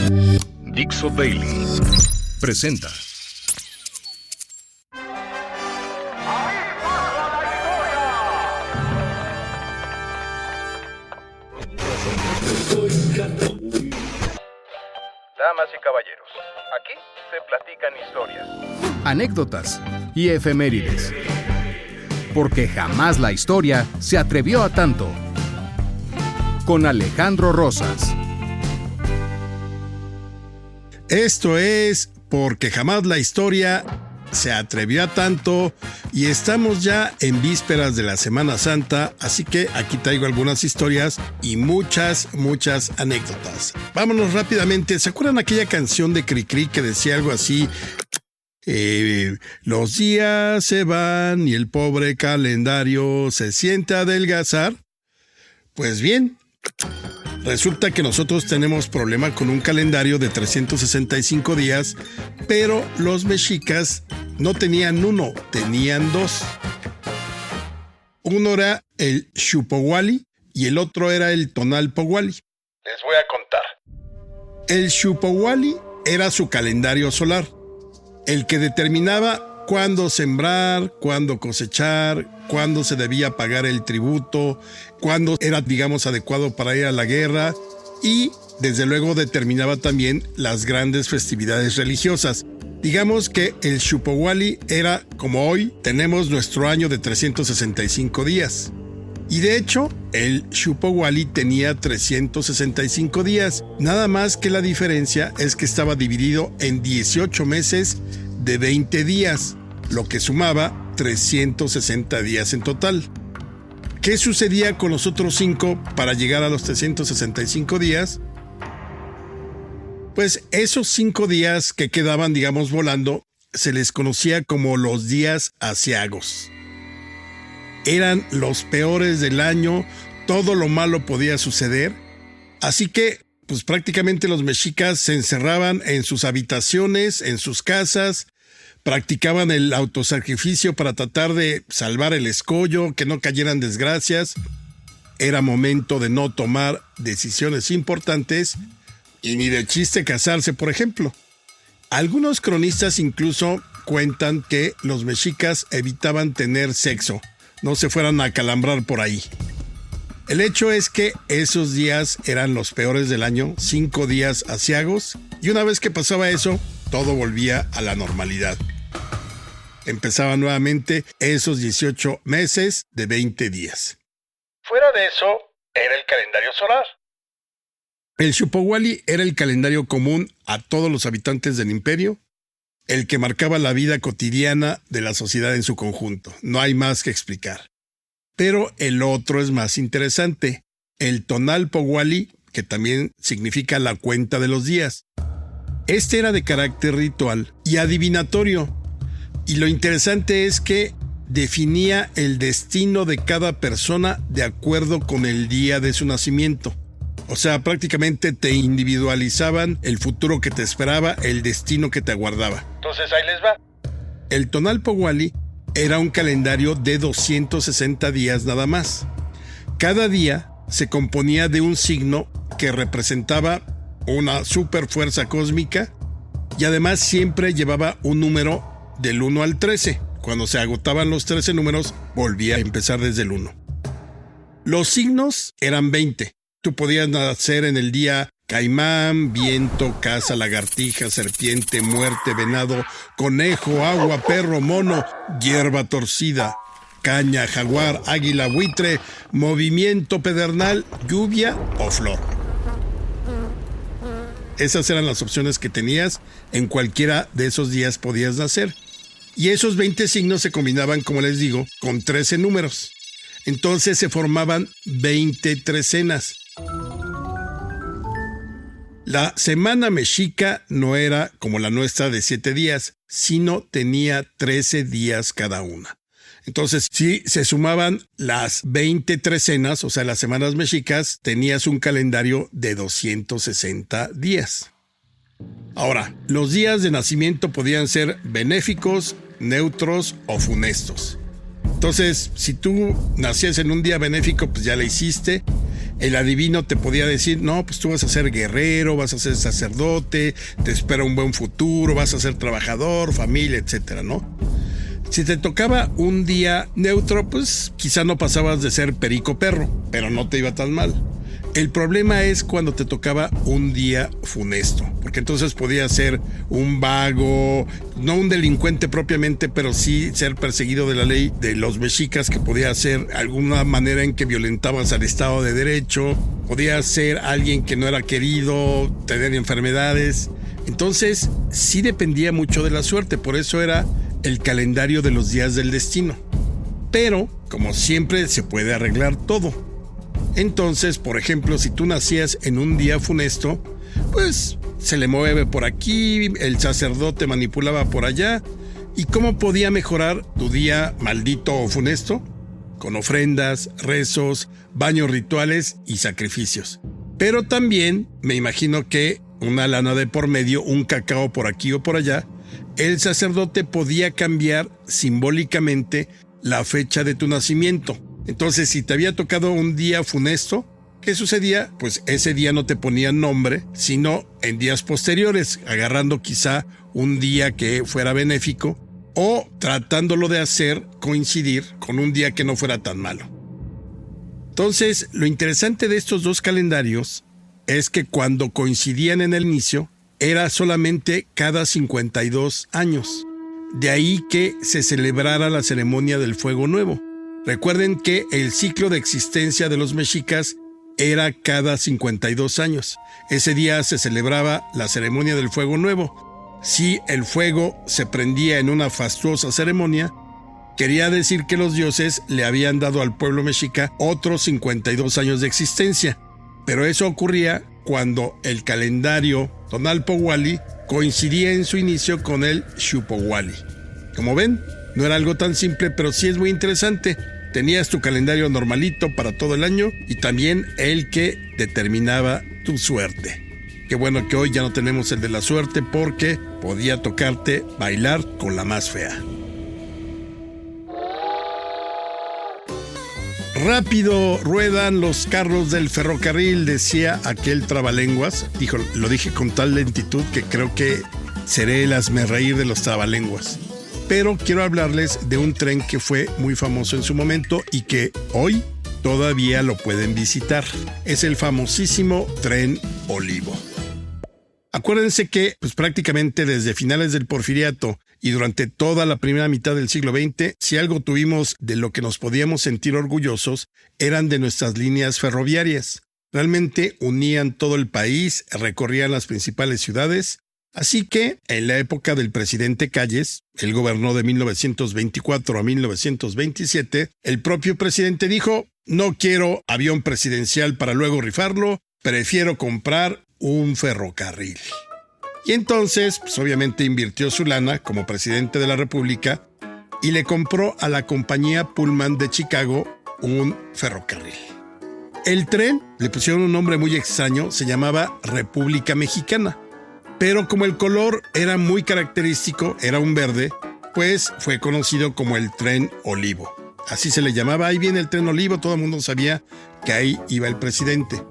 Dixo Daily presenta. Damas y caballeros, aquí se platican historias, Anécdotas y efemérides. Porque jamás la historia se atrevió a tanto. Con Alejandro Rosas. Esto es Porque jamás la historia se atrevió a tanto y estamos ya en vísperas de la Semana Santa, así que aquí traigo algunas historias y muchas anécdotas. Vámonos rápidamente. ¿Se acuerdan aquella canción de Cricri que decía algo así? Los días se van y el pobre calendario se siente a adelgazar. Pues bien, resulta que nosotros tenemos problema con un calendario de 365 días, pero los mexicas no tenían uno, tenían dos. Uno era el Xiuhpohualli y el otro era el Tonalpohualli. les voy a contar. El Xiuhpohualli era su calendario solar, el que determinaba cuándo sembrar, cuándo cosechar, cuándo se debía pagar el tributo, cuándo era, adecuado para ir a la guerra y, desde luego, determinaba también las grandes festividades religiosas. Digamos que el Xiuhpohualli era, como hoy, tenemos nuestro año de 365 días. Y de hecho, el Xiuhpohualli tenía 365 días, nada más que la diferencia es que estaba dividido en 18 meses de 20 días, lo que sumaba 360 días en total. ¿Qué sucedía con los otros 5 para llegar a los 365 días? Pues esos 5 días que quedaban, volando, se les conocía como los días aciagos. Eran los peores del año, todo lo malo podía suceder, así que pues prácticamente los mexicas se encerraban en sus habitaciones, en sus casas, practicaban el autosacrificio para tratar de salvar el escollo, que no cayeran desgracias. Era momento de no tomar decisiones importantes y ni de chiste casarse, por ejemplo. Algunos cronistas incluso cuentan que los mexicas evitaban tener sexo, no se fueran a acalambrar por ahí. El hecho es que esos días eran los peores del año, 5 días aciagos, y una vez que pasaba eso, todo volvía a la normalidad. Empezaban nuevamente esos 18 meses de 20 días. Fuera de eso, era el calendario solar. El Xiuhpohualli era el calendario común a todos los habitantes del imperio, el que marcaba la vida cotidiana de la sociedad en su conjunto. No hay más que explicar. Pero el otro es más interesante, el Tonalpohualli, que también significa la cuenta de los días. Este era de carácter ritual y adivinatorio. Y lo interesante es que definía el destino de cada persona de acuerdo con el día de su nacimiento. O sea, prácticamente te individualizaban el futuro que te esperaba, el destino que te aguardaba. Entonces ahí les va. El Tonalpohualli era un calendario de 260 días nada más. Cada día se componía de un signo que representaba una superfuerza cósmica y además siempre llevaba un número del 1 al 13. Cuando se agotaban los 13 números, volvía a empezar desde el 1. Los signos eran 20. Tú podías nacer en el día caimán, viento, caza, lagartija, serpiente, muerte, venado, conejo, agua, perro, mono, hierba torcida, caña, jaguar, águila, buitre, movimiento, pedernal, lluvia o flor. Esas eran las opciones que tenías. En cualquiera de esos días podías nacer. Y esos 20 signos se combinaban, como les digo, con 13 números. Entonces se formaban 20 trecenas. La semana mexica no era como la nuestra de 7 días, sino tenía 13 días cada una. Entonces, si se sumaban las 20 trecenas, o sea, las semanas mexicas, tenías un calendario de 260 días. Ahora, los días de nacimiento podían ser benéficos, neutros o funestos. Entonces, si tú nacías en un día benéfico, pues ya la hiciste. El adivino te podía decir, no, pues tú vas a ser guerrero, vas a ser sacerdote, te espera un buen futuro, vas a ser trabajador, familia, etcétera, ¿no? Si te tocaba un día neutro, pues quizá no pasabas de ser perico perro, pero no te iba tan mal. El problema es cuando te tocaba un día funesto, porque entonces podías ser un vago, no un delincuente propiamente, pero sí ser perseguido de la ley de los mexicas, que podía ser alguna manera en que violentabas al Estado de Derecho, podía ser alguien que no era querido, tener enfermedades. Entonces sí dependía mucho de la suerte, por eso era el calendario de los días del destino. Pero, como siempre, se puede arreglar todo. Entonces, por ejemplo, si tú nacías en un día funesto, pues se le mueve por aquí, el sacerdote manipulaba por allá. ¿Y cómo podía mejorar tu día maldito o funesto? Con ofrendas, rezos, baños rituales y sacrificios. Pero también me imagino que una lana de por medio, un cacao por aquí o por allá, el sacerdote podía cambiar simbólicamente la fecha de tu nacimiento. Entonces, si te había tocado un día funesto, ¿qué sucedía? Pues ese día no te ponían nombre, sino en días posteriores, agarrando quizá un día que fuera benéfico o tratándolo de hacer coincidir con un día que no fuera tan malo. Entonces, lo interesante de estos dos calendarios es que cuando coincidían en el inicio, era solamente cada 52 años. De ahí que se celebrara la ceremonia del Fuego Nuevo. Recuerden que el ciclo de existencia de los mexicas era cada 52 años. Ese día se celebraba la ceremonia del Fuego Nuevo. Si el fuego se prendía en una fastuosa ceremonia, quería decir que los dioses le habían dado al pueblo mexica otros 52 años de existencia. Pero eso ocurría cuando el calendario Tonalpohualli coincidía en su inicio con el Xiuhpohualli. Como ven, no era algo tan simple, pero sí es muy interesante. Tenías tu calendario normalito para todo el año y también el que determinaba tu suerte. Qué bueno que hoy ya no tenemos el de la suerte, porque podía tocarte bailar con la más fea. Rápido ruedan los carros del ferrocarril, decía aquel trabalenguas. Lo dije con tal lentitud que creo que seré el hazmerreír de los trabalenguas. Pero quiero hablarles de un tren que fue muy famoso en su momento y que hoy todavía lo pueden visitar. Es el famosísimo Tren Olivo. Acuérdense que prácticamente desde finales del Porfiriato y durante toda la primera mitad del siglo XX, si algo tuvimos de lo que nos podíamos sentir orgullosos, eran de nuestras líneas ferroviarias. Realmente unían todo el país, recorrían las principales ciudades. Así que, en la época del presidente Calles, él gobernó de 1924 a 1927, el propio presidente dijo, no quiero avión presidencial para luego rifarlo, prefiero comprar un ferrocarril. Y entonces, obviamente invirtió su lana como presidente de la República y le compró a la compañía Pullman de Chicago un ferrocarril. El tren, le pusieron un nombre muy extraño, se llamaba República Mexicana. Pero como el color era muy característico, era un verde, pues fue conocido como el Tren Olivo. Así se le llamaba, ahí viene el Tren Olivo, todo el mundo sabía que ahí iba el presidente.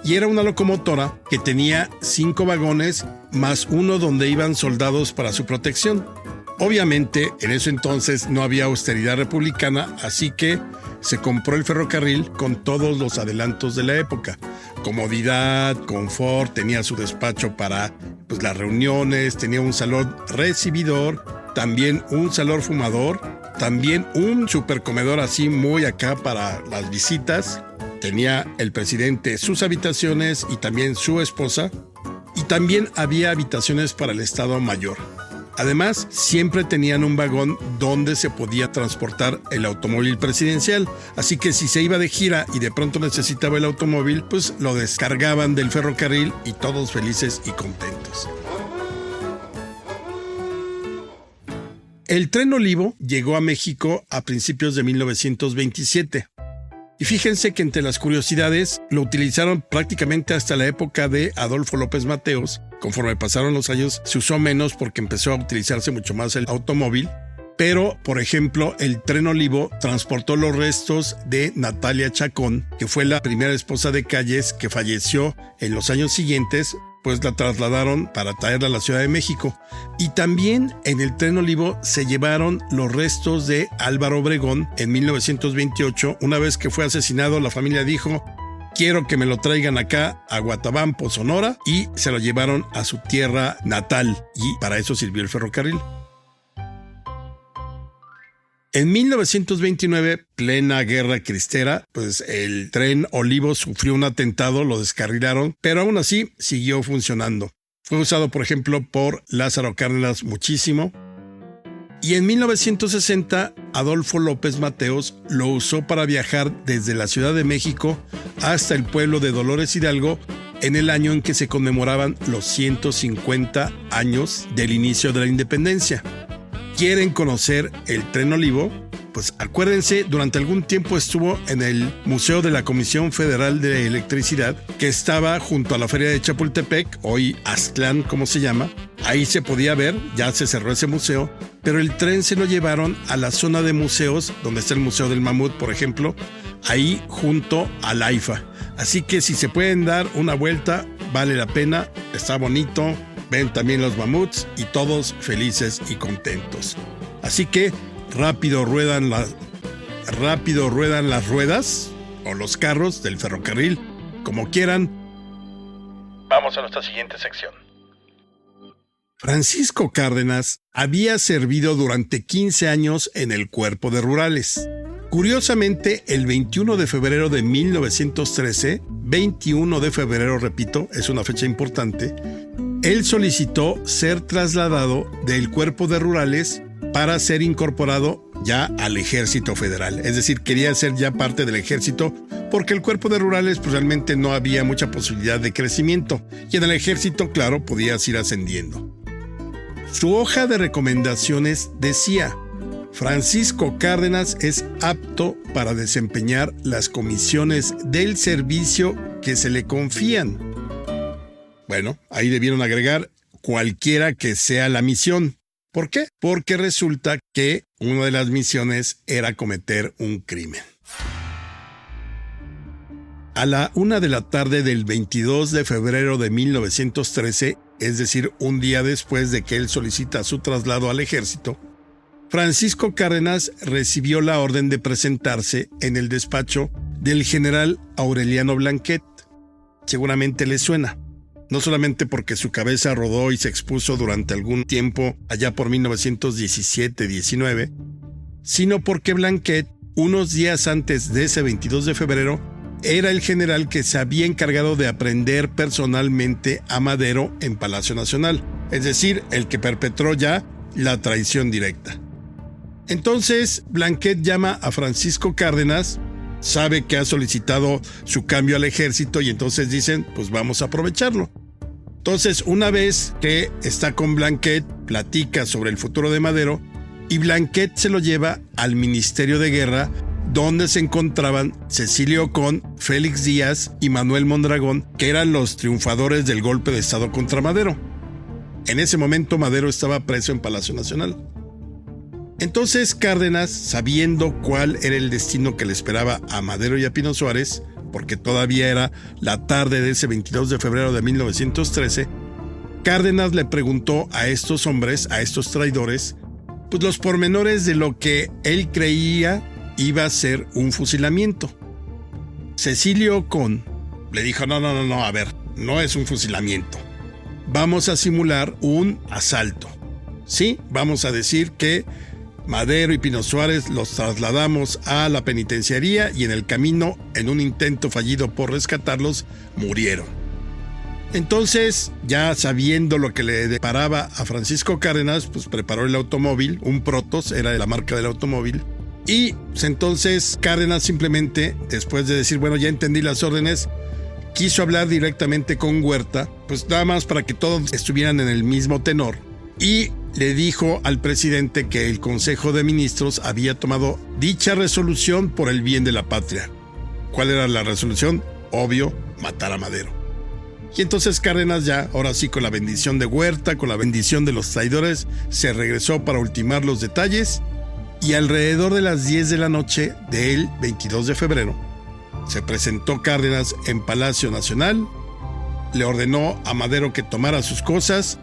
Y era una locomotora que tenía 5 vagones más uno donde iban soldados para su protección. Obviamente, en ese entonces no había austeridad republicana, así que se compró el ferrocarril con todos los adelantos de la época. Comodidad, confort, tenía su despacho para las reuniones, tenía un salón recibidor, también un salón fumador, también un supercomedor así muy acá para las visitas. Tenía el presidente sus habitaciones y también su esposa, y también había habitaciones para el Estado Mayor. Además, siempre tenían un vagón donde se podía transportar el automóvil presidencial, así que si se iba de gira y de pronto necesitaba el automóvil, pues lo descargaban del ferrocarril y todos felices y contentos. El Tren Olivo llegó a México a principios de 1927. Y fíjense que entre las curiosidades lo utilizaron prácticamente hasta la época de Adolfo López Mateos. Conforme pasaron los años se usó menos porque empezó a utilizarse mucho más el automóvil. Pero, por ejemplo, el Tren Olivo transportó los restos de Natalia Chacón, que fue la primera esposa de Calles que falleció en los años siguientes, pues la trasladaron para traerla a la Ciudad de México. Y también en el Tren Olivo se llevaron los restos de Álvaro Obregón en 1928. Una vez que fue asesinado, la familia dijo: quiero que me lo traigan acá a Guatabampo, Sonora, y se lo llevaron a su tierra natal, y para eso sirvió el ferrocarril. En 1929, plena guerra cristera, pues el Tren Olivo sufrió un atentado, lo descarrilaron, pero aún así siguió funcionando. Fue usado, por ejemplo, por Lázaro Cárdenas muchísimo. Y en 1960, Adolfo López Mateos lo usó para viajar desde la Ciudad de México hasta el pueblo de Dolores Hidalgo en el año en que se conmemoraban los 150 años del inicio de la independencia. ¿Quieren conocer el Tren Olivo? Pues acuérdense, durante algún tiempo estuvo en el Museo de la Comisión Federal de Electricidad, que estaba junto a la Feria de Chapultepec, hoy Aztlán, como se llama. Ahí se podía ver, ya se cerró ese museo, pero el tren se lo llevaron a la zona de museos, donde está el Museo del Mamut, por ejemplo, ahí junto al AIFA. Así que si se pueden dar una vuelta, vale la pena, está bonito. Ven también los mamuts y todos felices y contentos. Así que rápido ruedan las ruedas o los carros del ferrocarril, como quieran. Vamos a nuestra siguiente sección. Francisco Cárdenas había servido durante 15 años en el Cuerpo de Rurales. Curiosamente, el 21 de febrero de 1913, 21 de febrero, repito, es una fecha importante, él solicitó ser trasladado del Cuerpo de Rurales para ser incorporado ya al Ejército Federal. Es decir, quería ser ya parte del Ejército porque el Cuerpo de Rurales pues, realmente no había mucha posibilidad de crecimiento. Y en el Ejército, claro, podías ir ascendiendo. Su hoja de recomendaciones decía: Francisco Cárdenas es apto para desempeñar las comisiones del servicio que se le confían. Bueno, ahí debieron agregar cualquiera que sea la misión. ¿Por qué? Porque resulta que una de las misiones era cometer un crimen. A la 1 de la tarde del 22 de febrero de 1913, es decir, un día después de que él solicita su traslado al ejército, Francisco Cárdenas recibió la orden de presentarse en el despacho del general Aureliano Blanquet. Seguramente le suena. No solamente porque su cabeza rodó y se expuso durante algún tiempo allá por 1917-19, sino porque Blanquet, unos días antes de ese 22 de febrero, era el general que se había encargado de aprender personalmente a Madero en Palacio Nacional, es decir, el que perpetró ya la traición directa. Entonces, Blanquet llama a Francisco Cárdenas, sabe que ha solicitado su cambio al ejército y entonces dicen, pues vamos a aprovecharlo. Entonces, una vez que está con Blanquet, platica sobre el futuro de Madero y Blanquet se lo lleva al Ministerio de Guerra, donde se encontraban Cecilio Ocón, Félix Díaz y Manuel Mondragón, que eran los triunfadores del golpe de Estado contra Madero. En ese momento Madero estaba preso en Palacio Nacional. Entonces Cárdenas, sabiendo cuál era el destino que le esperaba a Madero y a Pino Suárez, porque todavía era la tarde de ese 22 de febrero de 1913, Cárdenas le preguntó a estos hombres, a estos traidores, pues los pormenores de lo que él creía iba a ser un fusilamiento. Cecilio Ocón le dijo, no, a ver, no es un fusilamiento. Vamos a simular un asalto. Sí, vamos a decir que Madero y Pino Suárez los trasladamos a la penitenciaría y en el camino, en un intento fallido por rescatarlos, murieron. Entonces, ya sabiendo lo que le deparaba a Francisco Cárdenas, pues preparó el automóvil, un Protos, era la marca del automóvil, y pues, entonces Cárdenas simplemente, después de decir, bueno, ya entendí las órdenes, quiso hablar directamente con Huerta, pues nada más para que todos estuvieran en el mismo tenor, y le dijo al presidente que el Consejo de Ministros había tomado dicha resolución por el bien de la patria. ¿Cuál era la resolución? Obvio, matar a Madero. Y entonces Cárdenas ya, ahora sí con la bendición de Huerta, con la bendición de los traidores, se regresó para ultimar los detalles y alrededor de las 10 de la noche del 22 de febrero se presentó Cárdenas en Palacio Nacional, le ordenó a Madero que tomara sus cosas,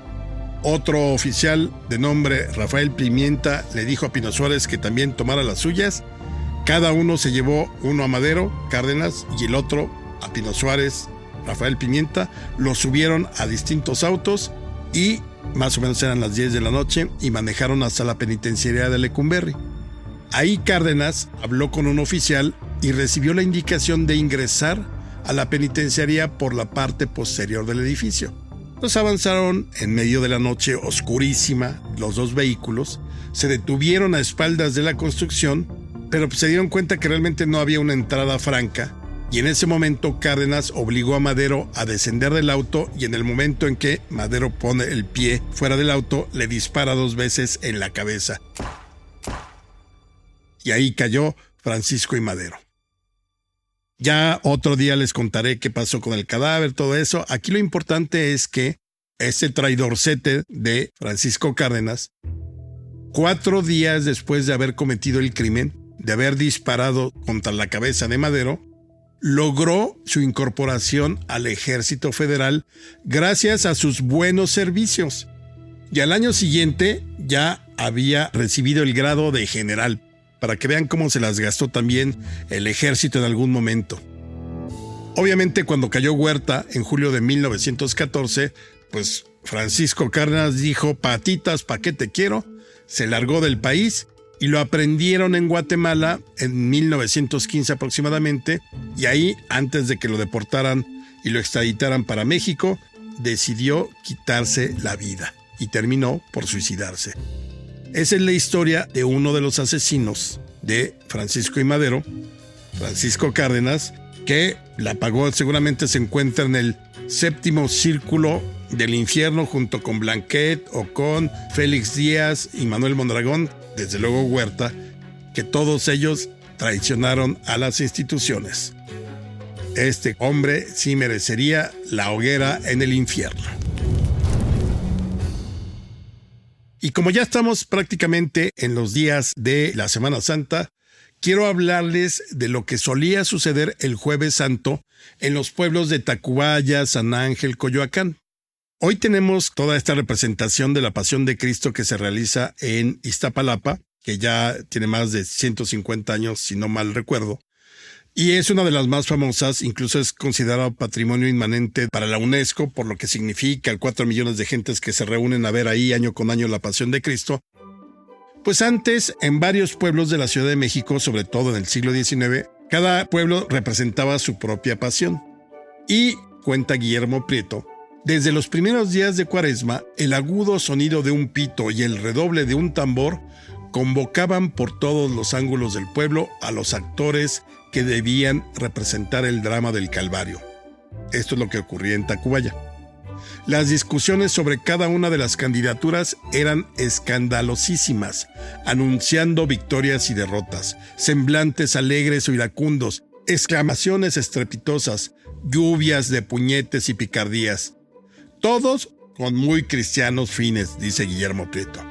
otro oficial de nombre Rafael Pimienta le dijo a Pino Suárez que también tomara las suyas, cada uno se llevó uno a Madero, Cárdenas, y el otro a Pino Suárez, Rafael Pimienta, los subieron a distintos autos y más o menos eran las 10 de la noche y manejaron hasta la penitenciaría de Lecumberri. Ahí Cárdenas habló con un oficial y recibió la indicación de ingresar a la penitenciaría por la parte posterior del edificio. Los avanzaron en medio de la noche oscurísima, los dos vehículos, se detuvieron a espaldas de la construcción, pero se dieron cuenta que realmente no había una entrada franca. Y en ese momento Cárdenas obligó a Madero a descender del auto y en el momento en que Madero pone el pie fuera del auto, le dispara 2 veces en la cabeza. Y ahí cayó Francisco I. Madero. Ya otro día les contaré qué pasó con el cadáver, todo eso. Aquí lo importante es que ese traidorcete de Francisco Cárdenas, 4 días después de haber cometido el crimen, de haber disparado contra la cabeza de Madero, logró su incorporación al Ejército Federal gracias a sus buenos servicios. Y al año siguiente ya había recibido el grado de general, para que vean cómo se las gastó también el ejército en algún momento. Obviamente cuando cayó Huerta en julio de 1914, pues Francisco Cárdenas dijo, patitas, ¿pa' qué te quiero? Se largó del país y lo aprendieron en Guatemala en 1915 aproximadamente, y ahí, antes de que lo deportaran y lo extraditaran para México, decidió quitarse la vida y terminó por suicidarse. Esa es la historia de uno de los asesinos de Francisco I. Madero, Francisco Cárdenas, que la pagó. Seguramente se encuentra en el 7º círculo del infierno junto con Blanquet, Ocón, Félix Díaz y Manuel Mondragón, desde luego Huerta, que todos ellos traicionaron a las instituciones. Este hombre sí merecería la hoguera en el infierno. Y como ya estamos prácticamente en los días de la Semana Santa, quiero hablarles de lo que solía suceder el Jueves Santo en los pueblos de Tacubaya, San Ángel, Coyoacán. Hoy tenemos toda esta representación de la Pasión de Cristo que se realiza en Iztapalapa, que ya tiene más de 150 años, si no mal recuerdo, y es una de las más famosas, incluso es considerado patrimonio inmanente para la UNESCO, por lo que significa 4 millones de gentes que se reúnen a ver ahí año con año la Pasión de Cristo. Pues antes, en varios pueblos de la Ciudad de México, sobre todo en el siglo XIX, cada pueblo representaba su propia pasión. Y, cuenta Guillermo Prieto, desde los primeros días de Cuaresma, el agudo sonido de un pito y el redoble de un tambor convocaban por todos los ángulos del pueblo a los actores que debían representar el drama del Calvario. Esto es lo que ocurría en Tacubaya. Las discusiones sobre cada una de las candidaturas eran escandalosísimas, anunciando victorias y derrotas, semblantes alegres o iracundos, exclamaciones estrepitosas, lluvias de puñetes y picardías. Todos con muy cristianos fines, dice Guillermo Prieto.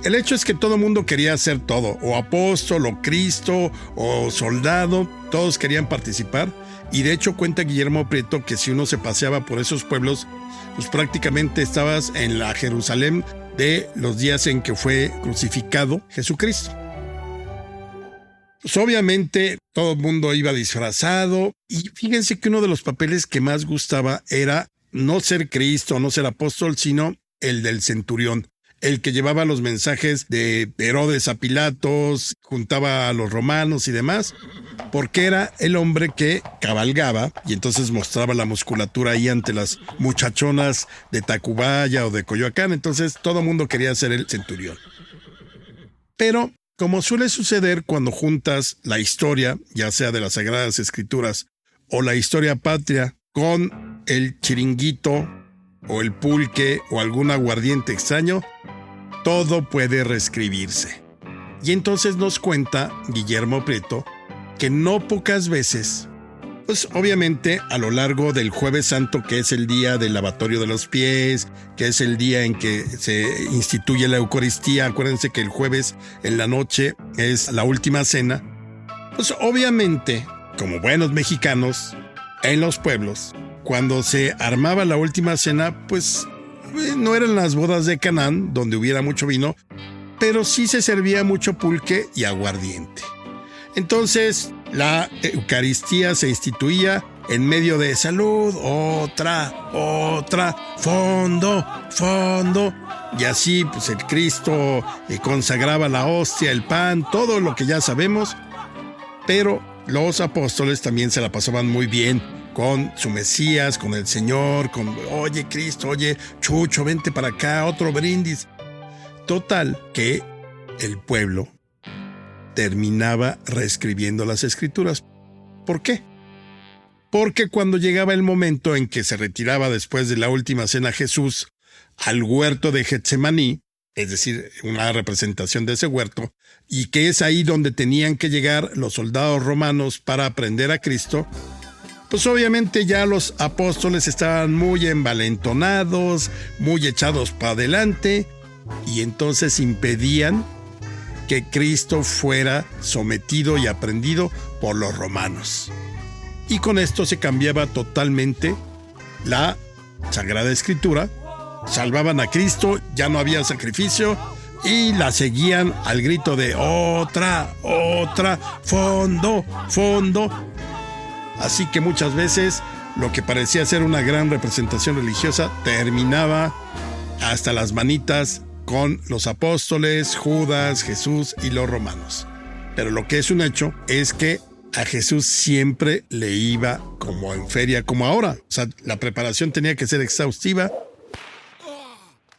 El hecho es que todo el mundo quería hacer todo, o apóstol, o Cristo, o soldado, todos querían participar, y de hecho cuenta Guillermo Prieto que si uno se paseaba por esos pueblos, pues prácticamente estabas en la Jerusalén de los días en que fue crucificado Jesucristo. Pues obviamente todo el mundo iba disfrazado, y fíjense que uno de los papeles que más gustaba era no ser Cristo, no ser apóstol, sino el del centurión, el que llevaba los mensajes de Herodes a Pilatos, juntaba a los romanos y demás, porque era el hombre que cabalgaba y entonces mostraba la musculatura ahí ante las muchachonas de Tacubaya o de Coyoacán. Entonces todo el mundo quería ser el centurión. Pero, como suele suceder cuando juntas la historia, ya sea de las Sagradas Escrituras o la historia patria, con el chiringuito o el pulque o algún aguardiente extraño, todo puede reescribirse. Y entonces nos cuenta Guillermo Prieto que no pocas veces Pues obviamente a lo largo del Jueves Santo, que es el día del lavatorio de los pies, que es el día en que se instituye la Eucaristía, acuérdense que el jueves en la noche es la última cena, pues obviamente, como buenos mexicanos, en los pueblos, cuando se armaba la última cena, pues no eran las bodas de Canaán, donde hubiera mucho vino, pero sí se servía mucho pulque y aguardiente. Entonces, la Eucaristía se instituía en medio de salud, otra, fondo. Y así, pues el Cristo consagraba la hostia, el pan, todo lo que ya sabemos. Pero los apóstoles también se la pasaban muy bien con su Mesías, con el Señor, con, oye Cristo, oye Chucho, vente para acá, otro brindis. Total, que el pueblo terminaba reescribiendo las escrituras. ¿Por qué? Porque cuando llegaba el momento en que se retiraba después de la última cena Jesús al huerto de Getsemaní, es decir, una representación de ese huerto, y que es ahí donde tenían que llegar los soldados romanos para prender a Cristo, pues obviamente ya los apóstoles estaban muy envalentonados, muy echados para adelante, y entonces impedían que Cristo fuera sometido y aprendido por los romanos. Y con esto se cambiaba totalmente la Sagrada Escritura, salvaban a Cristo, ya no había sacrificio, y la seguían al grito de otra, fondo. Así que muchas veces lo que parecía ser una gran representación religiosa terminaba hasta las manitas con los apóstoles, Judas, Jesús y los romanos. Pero lo que es un hecho es que a Jesús siempre le iba como en feria, como ahora. O sea, la preparación tenía que ser exhaustiva.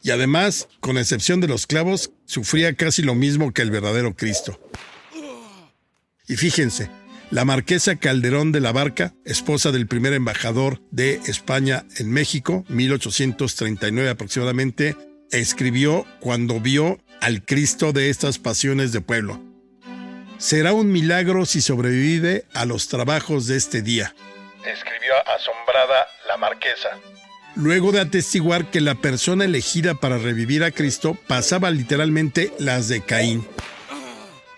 Y además, con excepción de los clavos, sufría casi lo mismo que el verdadero Cristo. Y fíjense, la marquesa Calderón de la Barca, esposa del primer embajador de España en México, 1839 aproximadamente, escribió cuando vio al Cristo de estas pasiones de pueblo: será un milagro si sobrevive a los trabajos de este día, escribió asombrada la marquesa. Luego de atestiguar que la persona elegida para revivir a Cristo pasaba literalmente las de Caín.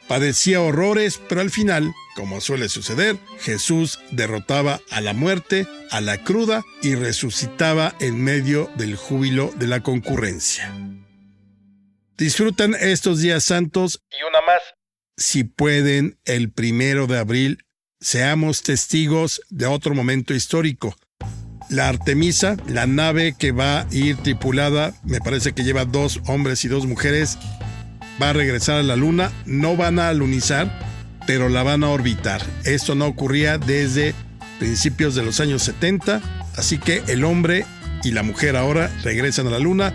Padecía horrores, pero al final, como suele suceder, Jesús derrotaba a la muerte, a la cruda, y resucitaba en medio del júbilo de la concurrencia. Disfrutan estos días santos Y una más. si pueden el 1 de abril. Seamos testigos de otro momento histórico. La Artemisa, la nave que va a ir tripulada, me parece que lleva 2 hombres y 2 mujeres, va a regresar a la Luna. No van a alunizar, pero la van a orbitar. Esto no ocurría desde principios de los años 70, así que el hombre y la mujer ahora regresan a la Luna.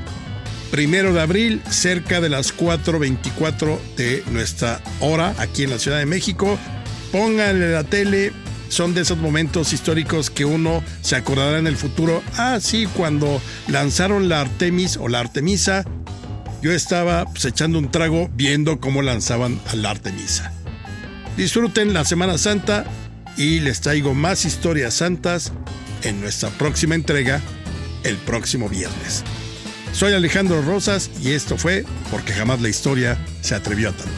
1 de abril, cerca de las 4:24 de nuestra hora, aquí en la Ciudad de México. Pónganle la tele. Son de esos momentos históricos que uno se acordará en el futuro. Ah, sí, cuando lanzaron la Artemis o la Artemisa, yo estaba echando un trago viendo cómo lanzaban a la Artemisa. Disfruten la Semana Santa y les traigo más historias santas en nuestra próxima entrega, el próximo viernes. Soy Alejandro Rosas y esto fue Porque Jamás la Historia se atrevió a tanto.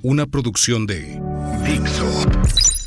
Una producción de Dixo.